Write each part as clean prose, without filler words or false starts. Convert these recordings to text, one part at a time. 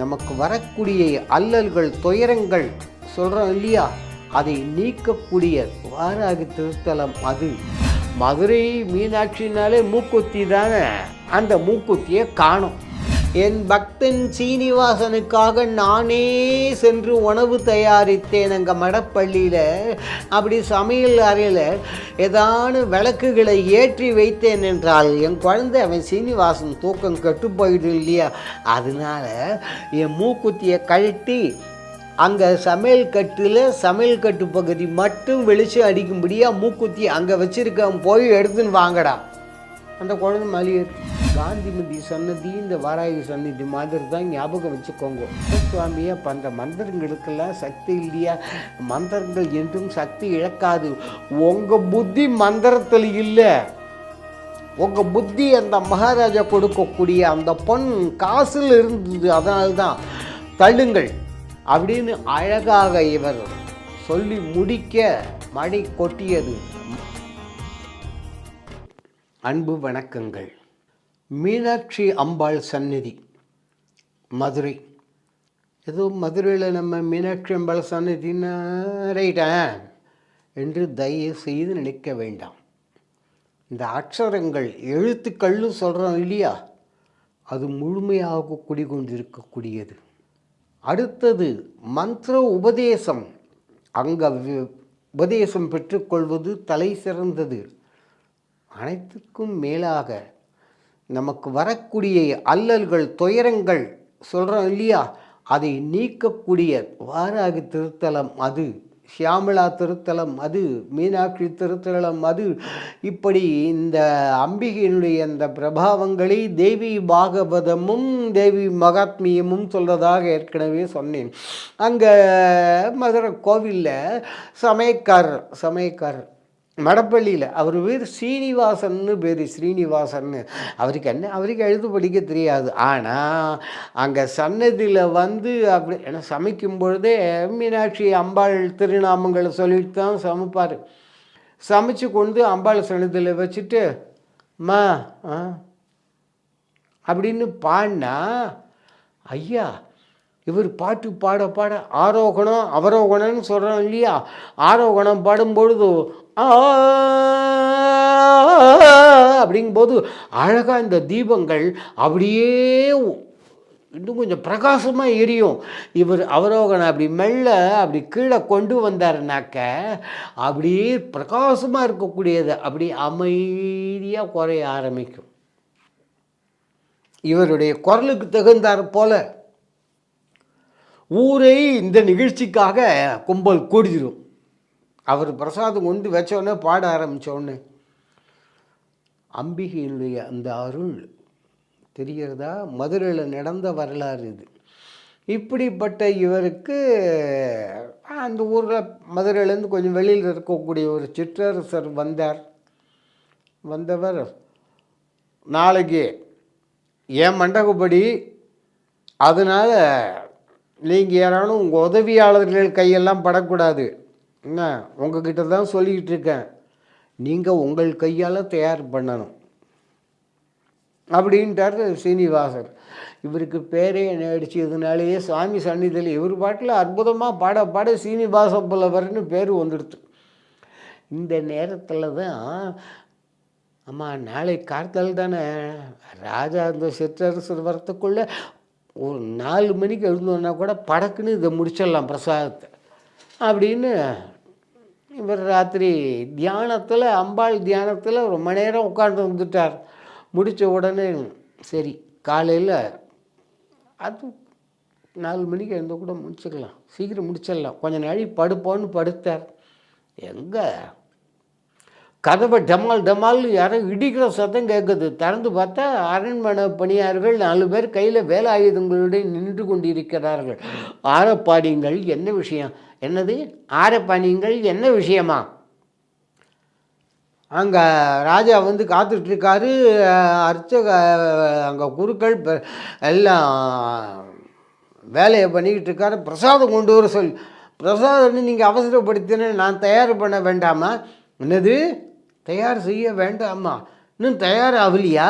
நமக்கு வரக்கூடிய அல்லல்கள் துயரங்கள் சொல்கிறோம் இல்லையா, அதை நீக்கக்கூடிய வாராகி திருத்தலம் அது. மதுரை மீனாட்சினாலே மூக்குத்தி தானே, அந்த மூக்குத்தியை காணும். என் பக்தன் சீனிவாசனுக்காக நானே சென்று உணவு தயாரித்தேன். அங்கே மடப்பள்ளியில் அப்படி சமையல் அறையில் ஏதான விளக்குகளை ஏற்றி வைத்தேன் என்றால் என் குழந்தை அவன் சீனிவாசன் தூக்கம் கெட்டு போயிடும் இல்லையா, அதனால் என் மூக்குத்தியை கழட்டி அங்கே சமையல் கட்டு பகுதி மட்டும் வெளிச்சம் அடிக்கும்படியாக மூக்குத்தி அங்கே வச்சுருக்கேன், போய் எடுத்துன்னு வாங்கடா. அந்த குழந்தை மலியர் காந்திமதி சன்னதி இந்த வாராகி சன்னதி மாதிரி தான் ஞாபகம் வச்சுக்கோங்க. சுவாமியை அப்போ அந்த மந்திரங்களுக்கெல்லாம் சக்தி இல்லையா, மந்திரங்கள் என்றும் சக்தி இழக்காது. உங்கள் புத்தி மந்திரத்தில் இல்லை, உங்கள் புத்தி அந்த மகாராஜா கொடுக்கக்கூடிய அந்த பொன் காசில் இருந்தது. அதனால்தான் தள்ளுங்கள் அப்படின்னு அழகாக இவர் சொல்லி முடிக்க மழை கொட்டியது. அன்பு வணக்கங்கள். மீனாட்சி அம்பாள் சந்நிதி மதுரை. ஏதோ மதுரையில் நம்ம மீனாட்சி அம்பாள் சந்நிதினா ரைட்டா என்று தயவு செய்து நினைக்க வேண்டாம். இந்த அக்ஷரங்கள் எழுத்துக்கள்னு சொல்கிறோம் இல்லையா, அது முழுமையாக குடிகொண்டிருக்கக்கூடியது. அடுத்தது மந்திர உபதேசம். அங்கே உபதேசம் பெற்றுக்கொள்வது தலை சிறந்தது. அனைத்துக்கும் மேலாக நமக்கு வரக்கூடிய அல்லல்கள் துயரங்கள் சொல்கிறோம் இல்லையா, அதை நீக்கக்கூடிய வாராகி திருத்தலம் அது, சியாமளா திருத்தலம் அது, மீனாட்சி திருத்தலம் அது. இப்படி இந்த அம்பிகையினுடைய அந்த பிரபாவங்களை தேவி பாகவதமும் தேவி மகாத்மியமும் சொல்கிறதாக ஏற்கனவே சொன்னேன். அங்கே மதுரை கோவிலில் சமயக்காரர் மடப்பள்ளியில் அவர் பேர் சீனிவாசன்னு பேர், ஸ்ரீனிவாசன்னு. அவருக்கு எழுத படிக்க தெரியாது. ஆனால் அங்கே சன்னதியில் அப்படி ஏன்னா சமைக்கும் பொழுதே மீனாட்சி அம்பாள் திருநாமங்களை சொல்லிட்டு தான் சமைப்பார். சமைச்சு கொண்டு அம்பாள் சன்னதியில் வச்சுட்டு மா அப்படின்னு பாடினா, ஐயா இவர் பாட்டு பாட ஆரோகணம் அவரோகணம்னு சொல்கிறோம் இல்லையா, ஆரோகணம் பாடும்பொழுது அப்படிங்கும்போது அழகாக இந்த தீபங்கள் அப்படியே இன்னும் கொஞ்சம் பிரகாசமாக எரியும். இவர் அவரோகணம் அப்படி மெல்ல அப்படி கீழே கொண்டு வந்தாருனாக்க அப்படியே பிரகாசமாக இருக்கக்கூடியது அப்படி அமைதியாக குறைய ஆரம்பிக்கும். இவருடைய குரலுக்கு தகுந்தார் போல ஊரே இந்த நிகழ்ச்சிக்காக கும்பல் கூடிடும். அவர் பிரசாதம் கொண்டு வச்சோடனே பாட ஆரம்பித்தோடனே அம்பிகையினுடைய அந்த அருள் தெரிகிறதா. மதுரையில் நடந்த வரலாறு இது. இப்படிப்பட்ட இவருக்கு அந்த ஊரில் மதுரையிலேருந்து கொஞ்சம் வெளியில் இருக்கக்கூடிய ஒரு சிற்றரசர் வந்தவர் நாளைக்கு என் மண்டகப்படி, அதனால் நீங்கள் யாராலும் உங்கள் உதவியாளர்கள் கையெல்லாம் படக்கூடாது, என்ன உங்ககிட்ட தான் சொல்லிக்கிட்டு இருக்கேன், நீங்கள் உங்கள் கையால் தயார் பண்ணணும் அப்படின்ட்டார் சீனிவாசர். இவருக்கு பேரே என்ன ஆயிடுச்சு, இதனாலேயே சுவாமி சந்நிதியில் இவர் பாட்டில் அற்புதமாக பாட சீனிவாச புலவர்னு பேர் வந்துடுது. இந்த நேரத்தில் தான் அம்மா நாளை கார்த்தால் தானே ராஜா அந்த சிற்றரசர் வரத்துக்குள்ளே ஒரு 4 மணிக்கு எழுந்தோன்னா கூட படக்குன்னு இதை முடிச்சிடலாம் பிரசாதத்தை அப்படின்னு இவர் ராத்திரி தியானத்தில் அம்பாள் தியானத்தில் ஒரு மணி நேரம் உட்காந்து வந்துட்டார். முடித்த உடனே சரி காலையில் அது 4 மணிக்கு எழுந்த கூட முடிச்சுக்கலாம், சீக்கிரம் முடிச்சிடலாம், கொஞ்சம் நாளை படுப்போன்னு படுத்தார். எங்கே கதவை டமால் யாரோ இடிக்கிற சத்தம் கேட்குது. திறந்து பார்த்தா அரண்மனை பணியார்கள் 4 பேர் கையில் வேலை ஆயுதங்களுடைய நின்று கொண்டிருக்கிறார்கள். ஆரப்பாடிங்கள் என்ன விஷயம்? என்னது ஆரப்பாடிங்கள் என்ன விஷயமா? அங்கே ராஜா காத்துட்ருக்காரு. அங்கே குருக்கள் எல்லாம் வேலையை பண்ணிக்கிட்டு இருக்காரு. பிரசாதம் கொண்டு வர சொல்லி, பிரசாதம் நீங்கள் அவசரப்படுத்தின நான் தயார் பண்ண வேண்டாமா? என்னது தயார் செய்ய வேண்டாமா? இன்னும் தயார் ஆகலையா?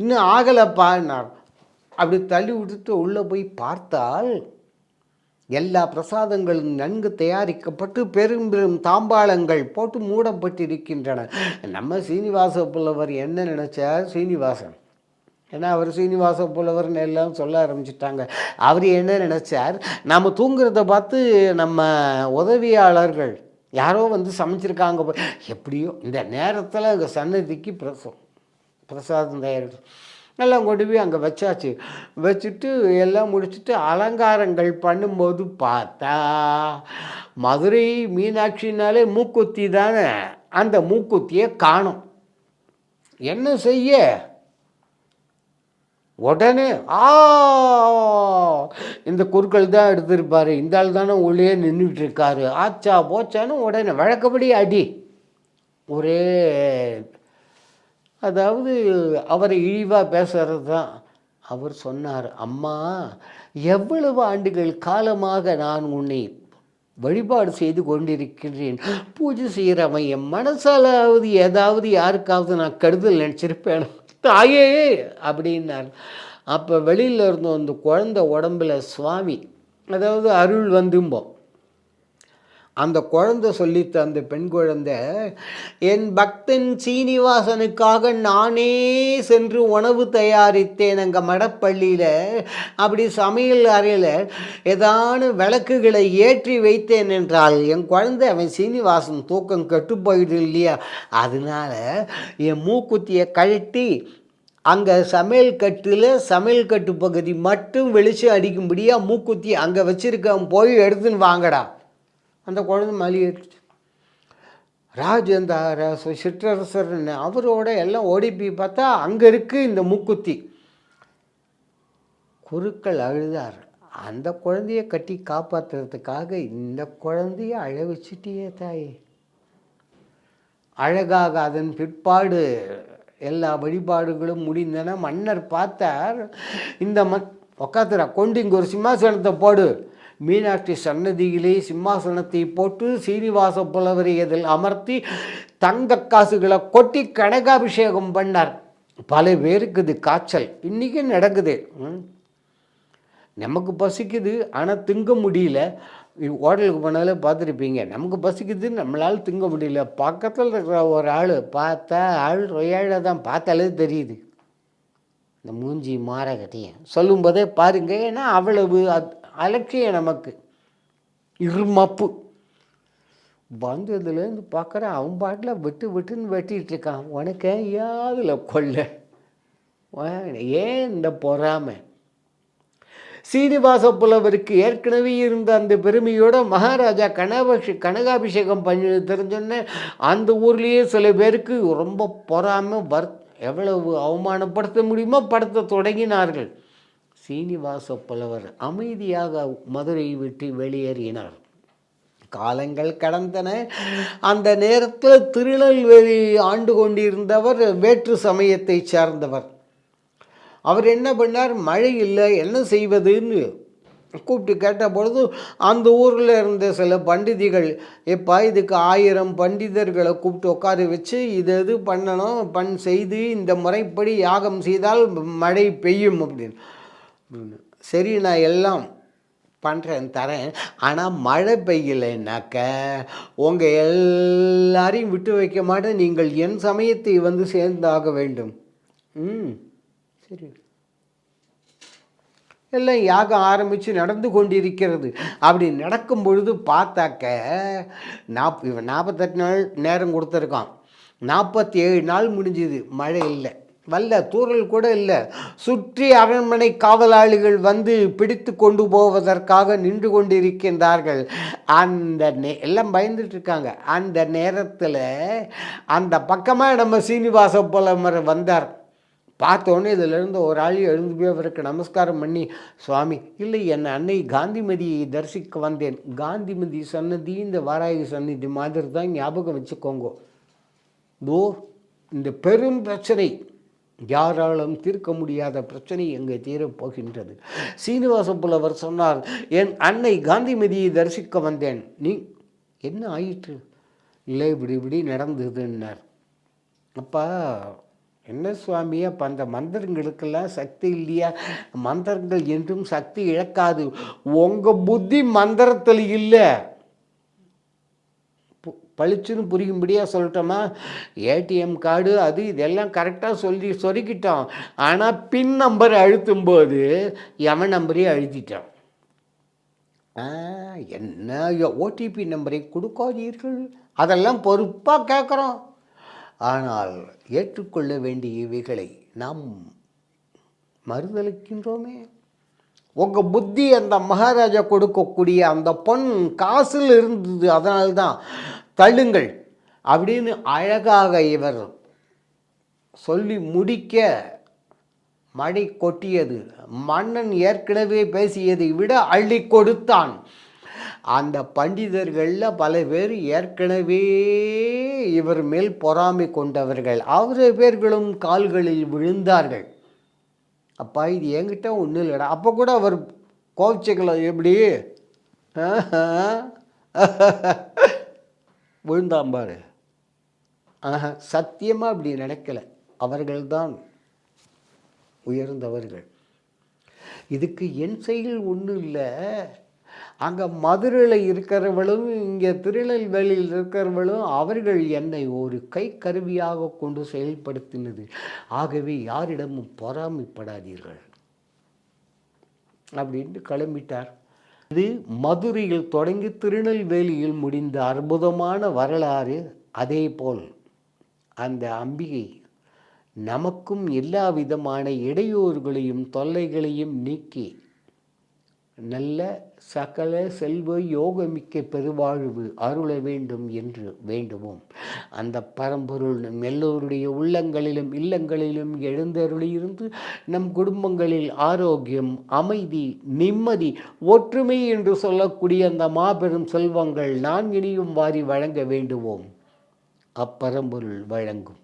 இன்னும் ஆகலைப்பான்னார். அப்படி தள்ளி விட்டுட்டு உள்ளே போய் பார்த்தால் எல்லா பிரசாதங்களும் நன்கு தயாரிக்கப்பட்டு பெரும் பெரும் தாம்பாளங்கள் போட்டு மூடப்பட்டிருக்கின்றன. நம்ம சீனிவாச புலவர் என்ன நினச்சார்? சீனிவாசன், ஏன்னா அவர் சீனிவாச புலவர்னு எல்லாம் சொல்ல ஆரம்பிச்சிட்டாங்க. அவர் என்ன நினச்சார்? நம்ம தூங்குறத பார்த்து நம்ம உதவியாளர்கள் யாரோ வந்து சமைச்சிருக்காங்க, எப்படியோ இந்த நேரத்தில் அங்கே சன்னதிக்கு பிரசாதம் தயாரிச்சு எல்லாம் கொண்டு போய் அங்கே வச்சாச்சு. வச்சுட்டு எல்லாம் முடிச்சுட்டு அலங்காரங்கள் பண்ணும்போது பார்த்தா மதுரை மீனாட்சினாலே மூக்குத்தி தானே, அந்த மூக்குத்தியை காணும். என்ன செய்ய? உடனே இந்த குறுக்கள் தான் எடுத்திருப்பாரு, இந்த ஆள் தானே உள்ளே நின்றுட்டு இருக்காரு, ஆச்சா போச்சான்னு உடனே வழக்கப்படி அடி. ஒரே அதாவது அவரை இழிவாக பேசுகிறது தான். அவர் சொன்னார், அம்மா எவ்வளவு ஆண்டுகள் காலமாக நான் உன்னை வழிபாடு செய்து கொண்டிருக்கின்றேன், பூஜை செய்கிறவன் என் மனசாலாவது ஏதாவது யாருக்காவது நான் கெடுதல் நினச்சிருப்பேன் தாயே அப்படின்னார். அப்போ வெளியில் இருந்தோம் அந்த குழந்தை உடம்புல சுவாமி, அதாவது அருள் வந்தும்போம். அந்த குழந்தை சொல்லித்த அந்த பெண் குழந்தை, என் பக்தன் சீனிவாசனுக்காக நானே சென்று உணவு தயாரித்தேன் அங்கே மடப்பள்ளியில். அப்படி சமையல் அறையில் ஏதான விளக்குகளை ஏற்றி வைத்தேன் என்றால் என் குழந்தை அவன் சீனிவாசன் தூக்கம் கெட்டு போயிடும் இல்லையா, அதனால் என் மூக்குத்தியை கழட்டி அங்கே சமையல் கட்டு பகுதி மட்டும் வெளிச்சம் அடிக்கும்படியாக மூக்குத்தி அங்கே வச்சுருக்கேன், போய் எடுத்துன்னு வாங்கடா. அந்த குழந்தை மலியிடுச்சு. ராஜேந்திர சிற்றரசர் அவரோட எல்லாம் ஓடிப்பி பார்த்தா அங்கே இருக்குது இந்த மூக்குத்தி. குருக்கள் அழுதார். அந்த குழந்தைய கட்டி காப்பாற்றுறதுக்காக இந்த குழந்தைய அழ வச்சுட்டியே தாயே. அழகாக அதன் பிற்பாடு எல்லா வழிபாடுகளும் முடிந்தன. மன்னர் பார்த்தார், இந்த உக்காத்துறா கொண்டு இங்கே ஒரு சிம்மாசனத்தை போடு. மீனாட்சி சன்னதியிலே சிம்மாசனத்தை போட்டு சீனிவாச புலவரை அதில் அமர்த்தி தங்க காசுகளை கொட்டி கனகாபிஷேகம் பண்ணார். பல பேருக்கு இது காய்ச்சல் இன்றைக்கும் நடக்குது. நமக்கு பசிக்குது ஆனால் திங்க முடியல. ஹோட்டலுக்கு போனாலே பார்த்துருப்பீங்க, நமக்கு பசிக்குது நம்மளால் திங்க முடியல, பக்கத்தில் இருக்கிற ஒரு ஆள் பார்த்தா ஆள் ரொயாழ தான் பார்த்தாலே தெரியுது. இந்த மூஞ்சி மாற கட்டிய சொல்லும்போதே பாருங்க, ஏன்னா அவ்வளவு அலட்சியம் நமக்கு. இருமப்பு வந்ததுலேருந்து பார்க்குற அவன் பாட்டில் விட்டுன்னு வெட்டிகிட்டு இருக்கான். உனக்கு ஏதில் கொள்ள ஏன் இந்த பொறாமை? சீனிவாச புலவருக்கு ஏற்கனவே இருந்த அந்த பெருமையோட மகாராஜா கனகாபிஷேகம் பண்ணி தெரிஞ்சோன்னே அந்த ஊர்லேயே சில பேருக்கு ரொம்ப பொறாமை எவ்வளவு அவமானப்படுத்த முடியுமோ படுத்த தொடங்கினார்கள். சீனிவாச புலவர் அமைதியாக மதுரையை விட்டு வெளியேறினார். காலங்கள் கடந்தன. அந்த நேரத்தில் திருநெல்வேலி ஆண்டு கொண்டிருந்தவர் வேற்று சமயத்தை சார்ந்தவர். அவர் என்ன பண்ணார், மழை இல்லை என்ன செய்வதுன்னு கூப்பிட்டு கேட்ட பொழுது அந்த ஊரில் இருந்த சில பண்டிதிகள், எப்பா இதுக்கு 1000 பண்டிதர்களை கூப்பிட்டு உட்கார வச்சு இது பண்ணணும் செய்து இந்த முறைப்படி யாகம் செய்தால் மழை பெய்யும் அப்படின்னு. சரி நான் எல்லாம் பண்ணுறேன் தரேன், ஆனால் மழை பெய்யலைன்னாக்க உங்கள் எல்லாரையும் விட்டு வைக்க மாட்டேன், நீங்கள் என் சமயத்தை வந்து சேர்ந்தாக வேண்டும். சரி எல்லாம் யாகம் ஆரம்பித்து நடந்து கொண்டிருக்கிறது. அப்படி நடக்கும் பொழுது பார்த்தாக்க 48 நாள் நேரம் கொடுத்துருக்கான். 47 நாள் முடிஞ்சுது, மழை இல்லை, வல்ல தூறல் கூட இல்லை. சுற்றி அரண்மனை காவலாளிகள் வந்து பிடித்து கொண்டு போவதற்காக நின்று கொண்டிருக்கின்றார்கள். அந்த எல்லாம் பயந்துட்டு இருக்காங்க. அந்த நேரத்தில் அந்த பக்கமாக நம்ம சீனிவாச புலவர் வந்தார். பார்த்தோன்னே இதிலிருந்து ஒரு ஆள் எழுந்து போய் அவருக்கு நமஸ்காரம் பண்ணி, சுவாமி இல்லை என் அன்னை காந்திமதியை தரிசிக்க வந்தேன். காந்திமதி சன்னதி இந்த வாராகி சன்னதி மாதிரி தான், ஞாபகம் வச்சுக்கோங்க. இந்த பெரும் பிரச்சனை, யாராலும் தீர்க்க முடியாத பிரச்சனை எங்கே தீரப்போகின்றது. சீனிவாச புலவர் சொன்னார், என் அன்னை காந்திமதியை தரிசிக்க வந்தேன். நீ என்ன ஆயிற்று? இல்லை இப்படி நடந்ததுன்னார். அப்பா என்ன சுவாமி, அப்போ அந்த மந்திரங்களுக்கெல்லாம் சக்தி இல்லையா? மந்திரங்கள் என்றும் சக்தி இழக்காது. உங்கள் புத்தி மந்திரத்தில் இல்லை. பளிச்சுன்னு புரியும்படியாக சொல்லட்டோமா? ஏடிஎம் கார்டு அது இதெல்லாம் கரெக்டாக சொருக்கிட்டோம். ஆனால் பின் நம்பர் அழுத்தும்போது எவன் நம்பரையும் அழுத்திட்டான். என்ன ஓடிபி நம்பரை கொடுக்காதீர்கள், அதெல்லாம் பொறுப்பாக கேட்குறோம். ஆனால் ஏற்றுக்கொள்ள வேண்டிய இவைகளை நாம் மறுதளிக்கின்றோமே. உங்கள் புத்தி அந்த மகாராஜா கொடுக்கக்கூடிய அந்த பொன் காசில் இருந்தது, அதனால்தான் தள்ளுங்கள் அப்படின்னு அழகாக இவர் சொல்லி முடிக்க மழை கொட்டியது. மன்னன் ஏற்கனவே பேசியதை விட அள்ளி கொடுத்தான். அந்த பண்டிதர்களில் பல பேர் ஏற்கனவே இவர் மேல் பொறாமை கொண்டவர்கள். அவரு பேர்களும் கால்களில் விழுந்தார்கள். அப்பா இது என்கிட்ட ஒன்றும் இல்லைடா. அப்போ கூட அவர் கோவிச்சைகளை எப்படி விழுந்தாம்பாரு. சத்தியமாக அப்படி நடக்கலை. அவர்கள்தான் உயர்ந்தவர்கள். இதுக்கு என் செயல் ஒன்றும் இல்லை. அங்கே மதுரையில் இருக்கிறவளும் இங்கே திருநெல்வேலியில் இருக்கிறவளும் அவர்கள் என்னை ஒரு கை கருவியாக கொண்டு செயல்படுத்தினது. ஆகவே யாரிடமும் பொறாமைப்படாதீர்கள் அப்படின்ட்டு கிளம்பிட்டார். இது மதுரையில் தொடங்கி திருநெல்வேலியில் முடிந்த அற்புதமான வரலாறு. அதே போல் அந்த அம்பிகை நமக்கும் எல்லா விதமான இடையூறுகளையும் தொல்லைகளையும் நீக்கி நல்ல சகல செல்வ யோகமிக்க பெருவாழ்வு அருள வேண்டும் என்று வேண்டுவோம். அந்த பரம்பொருள் நம் எல்லோருடைய உள்ளங்களிலும் இல்லங்களிலும் எழுந்தருளியிருந்து நம் குடும்பங்களில் ஆரோக்கியம், அமைதி, நிம்மதி, ஒற்றுமை என்று சொல்லக்கூடிய அந்த மாபெரும் செல்வங்கள் நான் இனியும் வாரி வழங்க வேண்டுவோம். அப்பரம்பொருள் வழங்கும்.